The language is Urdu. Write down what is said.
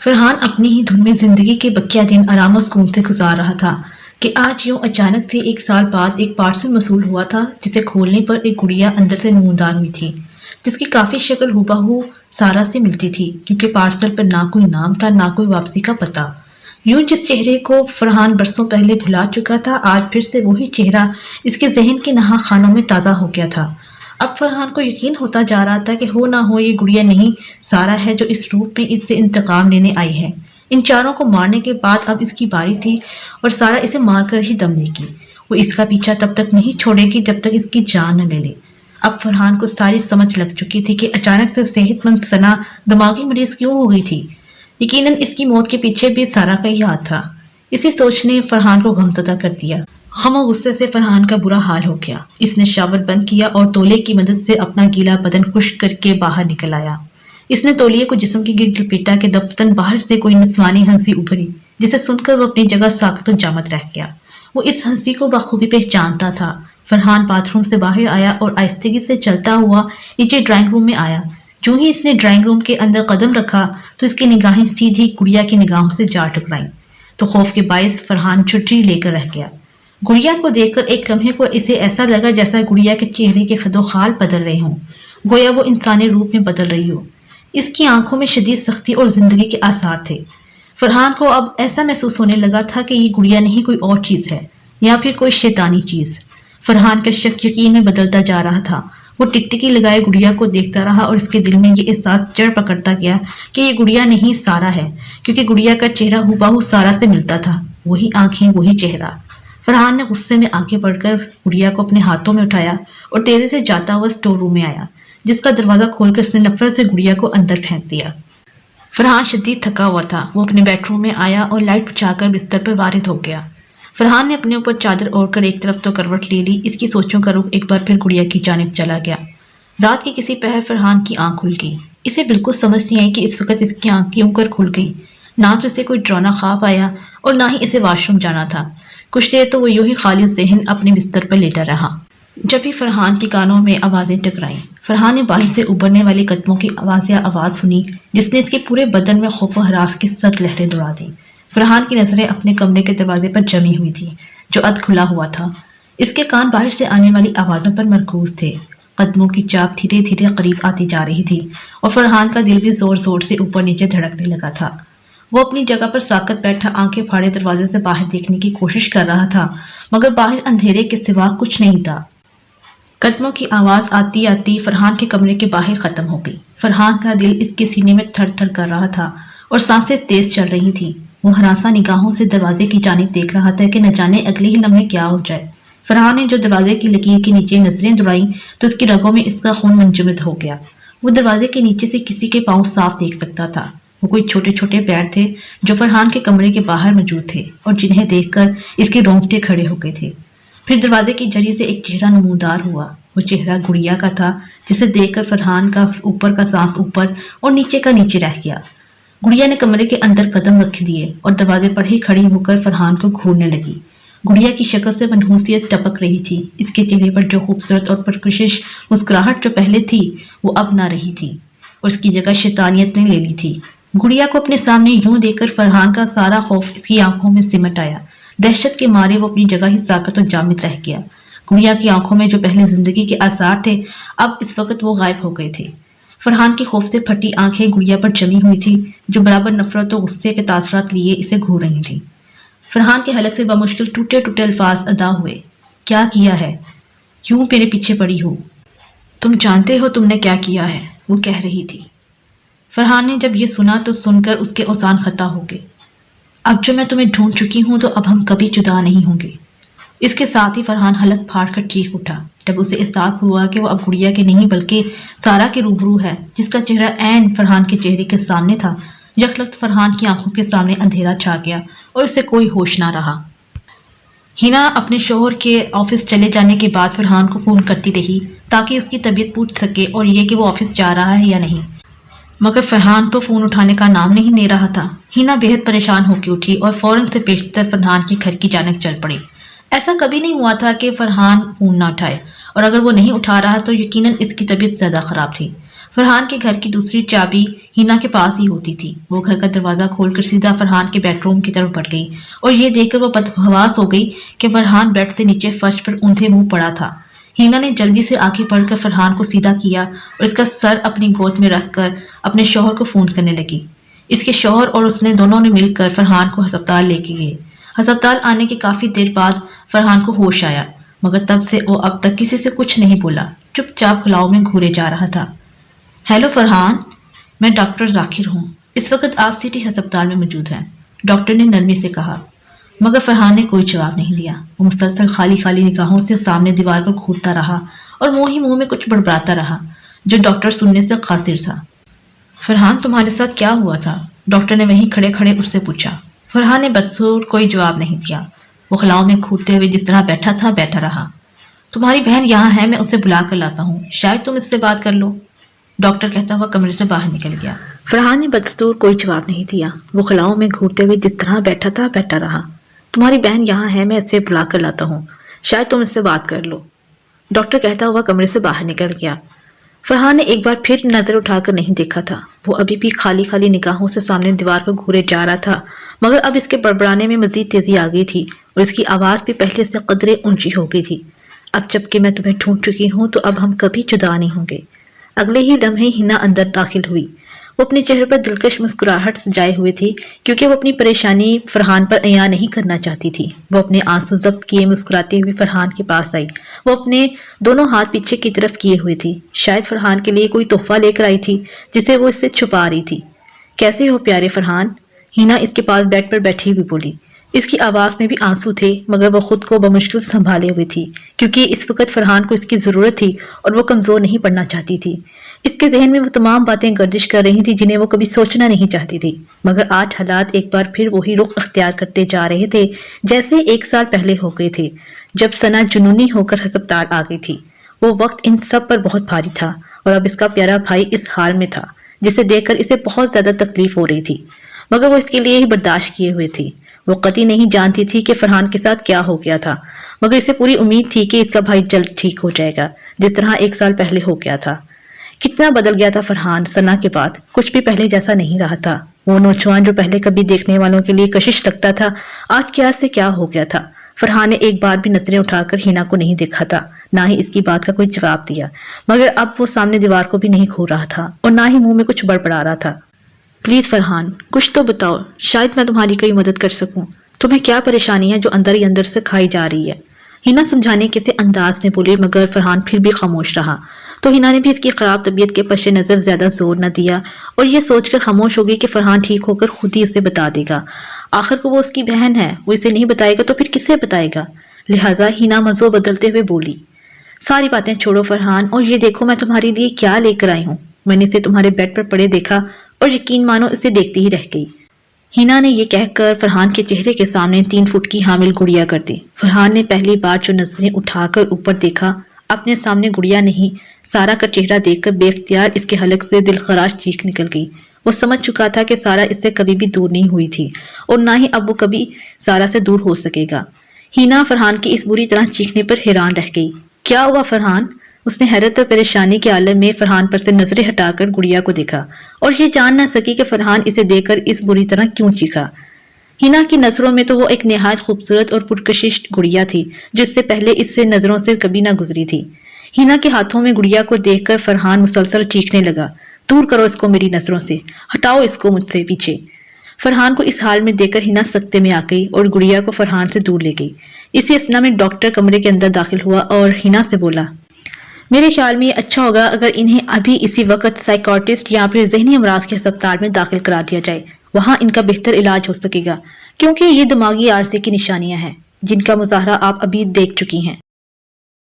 فرحان اپنی ہی دھن میں زندگی کے بقیہ دن آرام و سکون سے گزار رہا تھا کہ آج یوں اچانک سے 1 سال بعد ایک پارسل موصول ہوا تھا جسے کھولنے پر ایک گڑیا اندر سے نمودار ہوئی تھی، جس کی کافی شکل ہو سارا سے ملتی تھی، کیونکہ پارسل پر نہ کوئی نام تھا نہ کوئی واپسی کا پتہ۔ یوں جس چہرے کو فرحان برسوں پہلے بھلا چکا تھا، آج پھر سے وہی چہرہ اس کے ذہن کے نہا خانوں میں تازہ ہو گیا تھا۔ اب فرحان کو یقین ہوتا جا رہا تھا کہ ہو نہ ہو یہ گڑیا نہیں سارا ہے جو اس روپ میں اس سے انتقام لینے آئی ہے۔ ان چاروں کو مارنے کے بعد اب اس کی باری تھی اور سارا اسے مار کر ہی دم لے گی۔ وہ اس کا پیچھا تب تک نہیں چھوڑے گی جب تک اس کی جان نہ لے لے۔ اب فرحان کو ساری سمجھ لگ چکی تھی کہ اچانک سے صحت مند ثنا دماغی مریض کیوں ہو گئی تھی۔ یقیناً اس کی موت کے پیچھے بھی سارا کا ہی ہاتھ تھا۔ اسی سوچ نے فرحان کو غمزدہ کر دیا۔ غم و غصے سے فرحان کا برا حال ہو گیا۔ اس نے شاور بند کیا اور تولے کی مدد سے اپنا گیلا بدن خشک کر کے باہر نکل آیا۔ اس نے تولیے کو جسم کے گرد لپیٹا کہ دفتن باہر سے کوئی نسوانی ہنسی ابھری، جسے سن کر وہ اپنی جگہ ساکت و جامد رہ گیا۔ وہ اس ہنسی کو بخوبی پہچانتا تھا۔ فرحان باتھ روم سے باہر آیا اور آہستگی سے چلتا ہوا نیچے ڈرائنگ روم میں آیا۔ جو ہی اس نے ڈرائنگ روم کے اندر قدم رکھا تو اس کی نگاہیں سیدھی گڑیا کی نگاہوں سے جا ٹکرائیں، تو خوف کے باعث فرحان چھٹری لے کر رہ گیا۔ گڑیا کو دیکھ کر ایک لمحے کو اسے ایسا لگا جیسا گڑیا کے چہرے کے خد و خال بدل رہے ہوں، گویا وہ انسانی روپ میں بدل رہی ہو۔ اس کی آنکھوں میں شدید سختی اور زندگی کے آثار تھے۔ فرحان کو اب ایسا محسوس ہونے لگا تھا کہ یہ گڑیا نہیں کوئی اور چیز ہے، یا پھر کوئی شیطانی چیز۔ فرحان کا شک یقین میں بدلتا جا رہا تھا۔ وہ ٹکٹکی لگائے گڑیا کو دیکھتا رہا اور اس کے دل میں یہ احساس جڑ پکڑتا گیا کہ یہ گڑیا نہیں سارا ہے، کیونکہ گڑیا کا چہرہ ہو سارا سے ملتا تھا، وہی آنکھیں وہی چہرہ۔ فرحان نے غصے میں آگے بڑھ کر گڑیا کو اپنے ہاتھوں میں اٹھایا اور تیزی سے جاتا ہوا اسٹور روم میں آیا، جس کا دروازہ کھول کر اس نے نفرت سے گڑیا کو اندر پھینک دیا۔ فرحان شدید تھکا ہوا تھا۔ وہ اپنے بیڈ روم میں آیا اور لائٹ بجھا کر بستر پر وارد ہو گیا۔ فرحان نے اپنے اوپر چادر اوڑھ کر ایک طرف تو کروٹ لے لی۔ اس کی سوچوں کا رخ ایک بار پھر گڑیا کی جانب چلا گیا۔ رات کی کسی پہر فرحان کی آنکھ کھل گئی۔ اسے بالکل سمجھ نہیں آئی کہ اس وقت اس کی آنکھ کیوں کر کھل گئی۔ نہ تو اسے کوئی ڈرانا خواب آیا اور نہ ہی اسے واش روم جانا تھا۔ کچھ دیر تو وہ یوں ہی خالی ذہن اپنے بستر پر لیٹا رہا، جب ہی فرحان کے کانوں میں آوازیں ٹکرائیں۔ فرحان نے باہر سے ابھرنے والی قدموں کی آواز سنی، جس نے اس کے پورے بدن میں خوف و ہراس کی سخت لہریں دوڑا دیں۔ فرحان کی نظریں اپنے کمرے کے دروازے پر جمی ہوئی تھی، جو اد کھلا ہوا تھا۔ اس کے کان باہر سے آنے والی آوازوں پر مرکوز تھے۔ قدموں کی چاپ دھیرے دھیرے قریب آتی جا رہی تھی اور فرحان کا دل بھی زور زور سے اوپر نیچے دھڑکنے لگا تھا۔ وہ اپنی جگہ پر ساکت بیٹھا آنکھیں پھاڑے دروازے سے باہر دیکھنے کی کوشش کر رہا تھا، مگر باہر اندھیرے کے سوا کچھ نہیں تھا۔ قدموں کی آواز آتی آتی فرحان کے کمرے کے باہر ختم ہو گئی۔ فرحان کا دل اس کے سینے میں تھر تھر کر رہا تھا اور سانسیں تیز چل رہی تھیں۔ وہ ہراساں نگاہوں سے دروازے کی جانب دیکھ رہا تھا کہ نہ جانے اگلے ہی لمحے کیا ہو جائے۔ فرحان نے جو دروازے کی لکیر کے نیچے نظریں دوڑائیں تو اس کی رگوں میں اس کا خون منجمد ہو گیا۔ وہ دروازے کے نیچے سے کسی کے پاؤں صاف دیکھ سکتا تھا۔ وہ کوئی چھوٹے چھوٹے پیر تھے جو فرحان کے کمرے کے باہر موجود تھے اور جنہیں دیکھ کر اس کے رونگٹے کھڑے ہو گئے تھے۔ پھر دروازے کی جری سے ایک چہرہ نمودار ہوا۔ وہ چہرہ گڑیا کا تھا، جسے دیکھ کر فرحان کا اوپر کا سانس اوپر اور نیچے کا نیچے رہ گیا۔ گڑیا نے کمرے کے اندر قدم رکھ دیے اور دروازے پر ہی کھڑی ہو کر فرحان کو گھورنے لگی۔ گڑیا کی شکل سے منحوسیت ٹپک رہی تھی۔ اس کے چہرے پر جو خوبصورت اور پرکشش مسکراہٹ جو پہلے تھی وہ اب نہ رہی تھی اور اس کی جگہ شیطانیت نے لے لی تھی۔ گڑیا کو اپنے سامنے یوں دیکھ کر فرحان کا سارا خوف اس کی آنکھوں میں سمٹ آیا۔ دہشت کے مارے وہ اپنی جگہ ہی ساکت و جامد رہ گیا۔ گڑیا کی آنکھوں میں جو پہلے زندگی کے آثار تھے، اب اس وقت وہ غائب ہو گئے تھے۔ فرحان کی خوف سے پھٹی آنکھیں گڑیا پر جمی ہوئی تھی، جو برابر نفرت و غصے کے تاثرات لیے اسے گھور رہی تھی۔ فرحان کے حلق سے بمشکل ٹوٹے ٹوٹے الفاظ ادا ہوئے۔ کیا کیا ہے؟ کیوں میرے پیچھے پڑی ہو؟ تم جانتے ہو تم نے کیا کیا ہے، وہ کہہ رہی تھی۔ فرحان نے جب یہ سنا تو سن کر اس کے اوزان خطا ہو گئے۔ اب جو میں تمہیں ڈھونڈ چکی ہوں تو اب ہم کبھی جدا نہیں ہوں گے۔ اس کے ساتھ ہی فرحان حلق پھاڑ کر چیخ اٹھا جب اسے احساس ہوا کہ وہ اب گڑیا کے نہیں بلکہ سارا کے روبرو ہے، جس کا چہرہ عین فرحان کے چہرے کے سامنے تھا۔ یکلخت فرحان کی آنکھوں کے سامنے اندھیرا چھا گیا اور اسے کوئی ہوش نہ رہا۔ ہینا اپنے شوہر کے آفس چلے جانے کے بعد فرحان کو فون کرتی رہی تاکہ اس کی طبیعت پوچھ سکے اور یہ کہ وہ آفس جا رہا ہے یا نہیں، مگر فرحان تو فون اٹھانے کا نام نہیں لے رہا تھا۔ ہینا بےحد پریشان ہو کے اٹھی اور فوراً سے پیشتر فرحان کے گھر کی جانب چل پڑی۔ ایسا کبھی نہیں ہوا تھا کہ فرحان فون نہ اٹھائے، اور اگر وہ نہیں اٹھا رہا تو یقیناً اس کی طبیعت زیادہ خراب تھی۔ فرحان کے گھر کی دوسری چابی ہینا کے پاس ہی ہوتی تھی۔ وہ گھر کا دروازہ کھول کر سیدھا فرحان کے بیڈ روم کی طرف بڑھ گئی اور یہ دیکھ کر وہ بدحواس ہو گئی کہ فرحان بیڈ سے نیچے فرش پر اوندھے منہ پڑا تھا۔ ہینا نے جلدی سے آنکھیں پڑھ کر فرحان کو سیدھا کیا اور اس کا سر اپنی گود میں رکھ کر اپنے شوہر کو فون کرنے لگی۔ اس کے شوہر اور اس نے دونوں نے مل کر فرحان کو ہسپتال لے کے گئے۔ ہسپتال آنے کے کافی دیر بعد فرحان کو ہوش آیا، مگر تب سے وہ اب تک کسی سے کچھ نہیں بولا، چپ چاپ خلاؤ میں گھورے جا رہا تھا۔ ہیلو فرحان، میں ڈاکٹر ذاکر ہوں، اس وقت آپ سٹی ہسپتال میں موجود ہیں، ڈاکٹر نے نرمی سے کہا۔ مگر فرحان نے کوئی جواب نہیں دیا۔ وہ مسلسل خالی خالی نگاہوں سے سامنے دیوار پر گھورتا رہا اور منہ ہی منہ میں کچھ بڑبڑاتا رہا جو ڈاکٹر سننے سے قاصر تھا۔ فرحان، تمہارے ساتھ کیا ہوا تھا؟ ڈاکٹر نے وہیں کھڑے کھڑے اس سے پوچھا۔ فرحان نے بدسور کوئی جواب نہیں دیا۔ وہ خلاؤں میں گھورتے ہوئے جس طرح بیٹھا رہا۔ تمہاری بہن یہاں ہے، میں اسے بلا کر لاتا ہوں، شاید تم اس سے بات کر لو، ڈاکٹر کہتا ہوا کمرے سے باہر نکل گیا۔ فرحان نے بدستور کوئی جواب نہیں دیا۔ وہ خلاؤں میں گھورتے ہوئے جس طرح بیٹھا رہا۔ تمہاری بہن یہاں ہے، میں اسے بلا کر لاتا ہوں، شاید تم اس سے بات کر لو، ڈاکٹر کہتا ہوا کمرے سے باہر نکل گیا۔ فرحان نے ایک بار پھر نظر اٹھا کر نہیں دیکھا تھا۔ وہ ابھی بھی خالی خالی نگاہوں سے سامنے دیوار کو گھورے جا رہا تھا، مگر اب اس کے بڑبڑانے میں مزید تیزی آ گئی تھی اور اس کی آواز بھی پہلے سے قدرے اونچی ہو گئی تھی۔ اب جب کہ میں تمہیں ڈھونڈ چکی ہوں تو اب ہم کبھی جدا نہیں ہوں گے۔ اگلے ہی لمحے ہینا اندر داخل ہوئی۔ وہ اپنے چہرے پر دلکش مسکراہٹ سجائے ہوئے تھی کیونکہ وہ اپنی پریشانی فرحان پر عیاں نہیں کرنا چاہتی تھی۔ وہ اپنے آنسو ضبط کیے مسکراتے ہوئے فرحان کے پاس آئی۔ وہ اپنے دونوں ہاتھ پیچھے کی طرف کیے ہوئے تھی، شاید فرحان کے لیے کوئی تحفہ لے کر آئی تھی جسے وہ اس سے چھپا رہی تھی۔ کیسے ہو پیارے فرحان؟ ہینا اس کے پاس بیڈ پر بیٹھی ہوئی بولی۔ اس کی آواز میں بھی آنسو تھے، مگر وہ خود کو بمشکل سنبھالے ہوئے تھی کیونکہ اس وقت فرحان کو اس کی ضرورت تھی اور وہ کمزور نہیں پڑنا چاہتی تھی۔ اس کے ذہن میں وہ تمام باتیں گردش کر رہی تھی جنہیں وہ کبھی سوچنا نہیں چاہتی تھی، مگر آج حالات ایک بار پھر وہی رخ اختیار کرتے جا رہے تھے جیسے 1 سال پہلے ہو گئے تھے جب ثنا جنونی ہو کر ہسپتال آ گئی تھی۔ وہ وقت ان سب پر بہت بھاری تھا اور اب اس کا پیارا بھائی اس حال میں تھا جسے دیکھ کر اسے بہت زیادہ تکلیف ہو رہی تھی، مگر وہ اس کے لیے ہی برداشت کیے ہوئے تھی۔ وہ قطعی نہیں جانتی تھی کہ فرحان کے ساتھ کیا ہو گیا تھا، مگر اسے پوری امید تھی کہ اس کا بھائی جلد ٹھیک ہو جائے گا جس طرح 1 سال پہلے ہو گیا تھا۔ کتنا بدل گیا تھا فرحان ثنا کے بعد، کچھ بھی پہلے جیسا نہیں رہا تھا۔ وہ نوجوان جو پہلے کبھی دیکھنے والوں کے لیے کشش لگتا تھا، آج کیا سے کیا ہو گیا تھا۔ فرحان نے ایک بار بھی نظریں اٹھا کر ہینا کو نہیں دیکھا تھا، نہ ہی اس کی بات کا کوئی جواب دیا، مگر اب وہ سامنے دیوار کو بھی نہیں گھور رہا تھا اور نہ ہی منہ میں کچھ بڑبڑا رہا تھا۔ پلیز فرحان، کچھ تو بتاؤ، شاید میں تمہاری کوئی مدد کر سکوں۔ تمہیں کیا پریشانی ہے جو اندر ہی اندر سے کھائی جا رہی ہے؟ ہینا سمجھانے کے سے انداز میں بولی، مگر فرحان پھر بھی خاموش رہا۔ تو ہینا نے بھی اس کی خراب طبیعت کے پس نظر زیادہ زور نہ دیا اور یہ سوچ کر خاموش ہو گئی کہ فرحان ٹھیک ہو کر خود ہی اسے بتا دے گا۔ آخر کو وہ اس کی بہن ہے، وہ اسے نہیں بتائے گا تو پھر کسے بتائے گا؟ لہٰذا ہینا موضوع بدلتے ہوئے بولی، ساری باتیں چھوڑو فرحان، اور یہ دیکھو میں تمہارے لیے کیا لے کر آئی ہوں۔ میں نے اسے تمہارے بیڈ پر پڑے دیکھا اور یقین مانو اسے دیکھتی ہی رہ گئی۔ ہینا نے یہ کہہ کر فرحان کے چہرے کے سامنے 3 فٹ کی حامل گڑیا کر دی۔ فرحان نے پہلی بار جو نظریں اٹھا کر اوپر دیکھا، اپنے سامنے گڑیا نہیں سارا کا چہرہ دیکھ کر بے اختیار اس کے حلق سے دلخراش چیخ نکل گئی۔ وہ سمجھ چکا تھا کہ سارا اس سے کبھی بھی دور نہیں ہوئی تھی اور نہ ہی اب وہ کبھی سارا سے دور ہو سکے گا۔ ہینا فرحان کی اس بری طرح چیخنے پر حیران رہ گئی۔ کیا ہوا فرحان؟ اس نے حیرت اور پریشانی کے عالم میں فرحان پر سے نظریں ہٹا کر گڑیا کو دیکھا اور یہ جان نہ سکی کہ فرحان اسے دیکھ کر اس بری طرح کیوں چیخا۔ ہینا کی نظروں میں تو وہ ایک نہایت خوبصورت اور پرکشش گڑیا تھی جو اس سے پہلے اس سے نظروں سے کبھی نہ گزری تھی۔ ہینا کے ہاتھوں میں گڑیا کو دیکھ کر فرحان مسلسل چیخنے لگا، دور کرو اس کو میری نظروں سے، ہٹاؤ اس کو مجھ سے پیچھے۔ فرحان کو اس حال میں دیکھ کر ہینا سکتے میں آ گئی اور گڑیا کو فرحان سے دور لے گئی۔ اسی اثنا میں ڈاکٹر کمرے کے اندر داخل ہوا اور ہینا سے بولا، میرے خیال میں یہ اچھا ہوگا اگر انہیں ابھی اسی وقت سائیکاٹرسٹ یا پھر ذہنی امراض کے ہسپتال میں داخل کرا دیا جائے، وہاں ان کا بہتر علاج ہو سکے گا، کیونکہ یہ دماغی عارضے کی نشانیاں ہیں جن کا مظاہرہ آپ ابھی دیکھ چکی ہیں۔